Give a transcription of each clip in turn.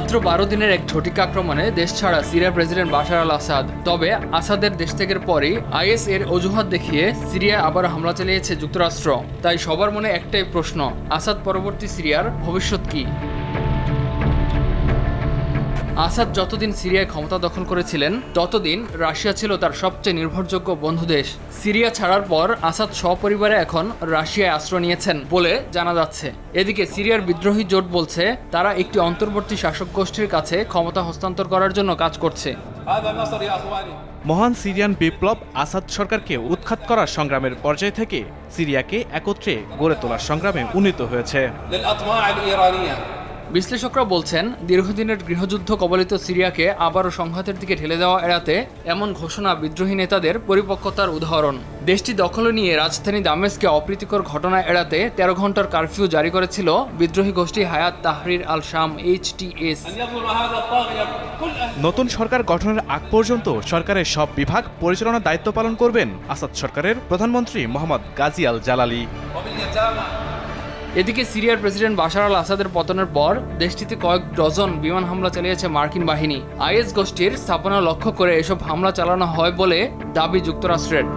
মাত্র ১২ দিনের এক ঝটিক আক্রমণে দেশ ছাড়া সিরিয়ার প্রেসিডেন্ট বাশার আল আসাদ। তবে আসাদের দেশ ত্যাগের পরই আইএস এর অজুহাত দেখিয়ে সিরিয়ায় আবার হামলা চালিয়েছে যুক্তরাষ্ট্র। তাই সবার মনে একটাই প্রশ্ন, আসাদ পরবর্তী সিরিয়ার ভবিষ্যৎ কি? আসাদ যতদিন সিরিয়ায় ক্ষমতা দখল করেছিলেন ততদিন রাশিয়া ছিল তার সবচেয়ে নির্ভরযোগ্য বন্ধু দেশ। সিরিয়া ছাড়ার পর আসাদ সপরিবারে এখন রাশিয়ায় আশ্রয় নিয়েছেন বলে জানা যাচ্ছে। এদিকে সিরিয়ার বিদ্রোহী জোট বলছে তারা একটি অন্তর্বর্তী শাসক গোষ্ঠীর কাছে ক্ষমতা হস্তান্তর করার জন্য কাজ করছে। মহান সিরিয়ান বিপ্লব আসাদ সরকারকে উৎখাত করার সংগ্রামের পর্যায় থেকে সিরিয়াকে একত্রে গড়ে তোলার সংগ্রামে উন্নীত হয়েছে। বিশ্লেষকরা বলছেন দীর্ঘদিনের গৃহযুদ্ধ কবলিত সিরিয়াকে আবারও সংঘাতের দিকে ঠেলে দেওয়া এড়াতে এমন ঘোষণা বিদ্রোহী নেতাদের পরিপক্কতার উদাহরণ। দেশটি দখল নিয়ে রাজধানী দামেস্কে অপ্রীতিকর ঘটনা এড়াতে ১৩ ঘন্টার কারফিউ জারি করেছিল বিদ্রোহী গোষ্ঠী হায়াত তাহরির আল শাম HTS। নতুন সরকার গঠনের আগ পর্যন্ত সরকারের সব বিভাগ পরিচালনার দায়িত্ব পালন করবেন আসাদ সরকারের প্রধানমন্ত্রী মোহাম্মদ গাজী আল জালালি। এদিকে সিরিয়ার প্রেসিডেন্ট বাশার আল আসাদের পতনের পর দেশটিতে কয়েক ডজন বিমান হামলা চালিয়েছে মার্কিন বাহিনী। আইএস গোষ্ঠীর স্থাপনা লক্ষ্য করে এসব হামলা চালানো হয় বলে দাবি যুক্তরাষ্ট্রের।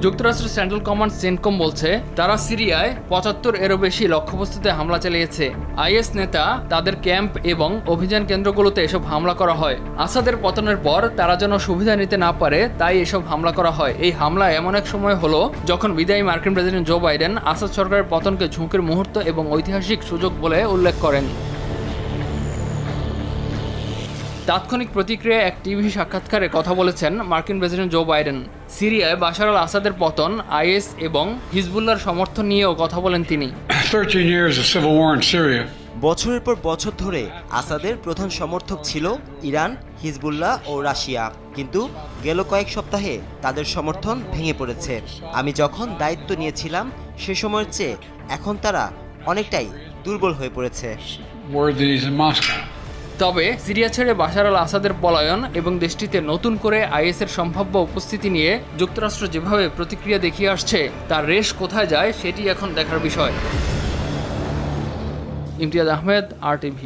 যুক্তরাষ্ট্রের সেন্ট্রাল কমান্ড সেন্টকম বলছে তারা সিরিয়ায় ৭৫-এরও বেশি লক্ষ্যবস্তুতে হামলা চালিয়েছে। আইএস নেতা তাদের ক্যাম্প এবং অভিযান কেন্দ্রগুলোতে এসব হামলা করা হয়। আসাদের পতনের পর তারা যেন সুবিধা নিতে না পারে তাই এসব হামলা করা হয়। এই হামলা এমন এক সময় হলো যখন বিদায়ী মার্কিন প্রেসিডেন্ট জো বাইডেন আসাদ সরকারের পতনকে ঝুঁকির মুহূর্ত এবং ঐতিহাসিক সুযোগ বলে উল্লেখ করেন। তাৎক্ষণিক প্রতিক্রিয়ায় এক টিভি সাক্ষাৎকারে কথা বলেছেন মার্কিন প্রেসিডেন্ট জো বাইডেন। সিরিয়ায় বাশার আল আসাদের পতন, আইএস এবং হিজবুল্লাহর সমর্থন নিয়েও কথা বলেন তিনি। বছরের পর বছর ধরে আসাদের প্রধান সমর্থক ছিল ইরান, হিজবুল্লাহ ও রাশিয়া, কিন্তু গেল কয়েক সপ্তাহে তাদের সমর্থন ভেঙে পড়েছে। আমি যখন দায়িত্ব নিয়েছিলাম সে সময়ের চেয়ে এখন তারা অনেকটাই দুর্বল হয়ে পড়েছে। তবে সিরিয়া ছেড়ে বাশার আল আসাদের পলায়ন এবং দেশটিতে নতুন করে আইএসের সম্ভাব্য উপস্থিতি নিয়ে যুক্তরাষ্ট্র যেভাবে প্রতিক্রিয়া দেখিয়ে আসছে তার রেশ কোথায় যায় সেটি এখন দেখার বিষয়। ইমতিয়াজ আহমেদ, RTV।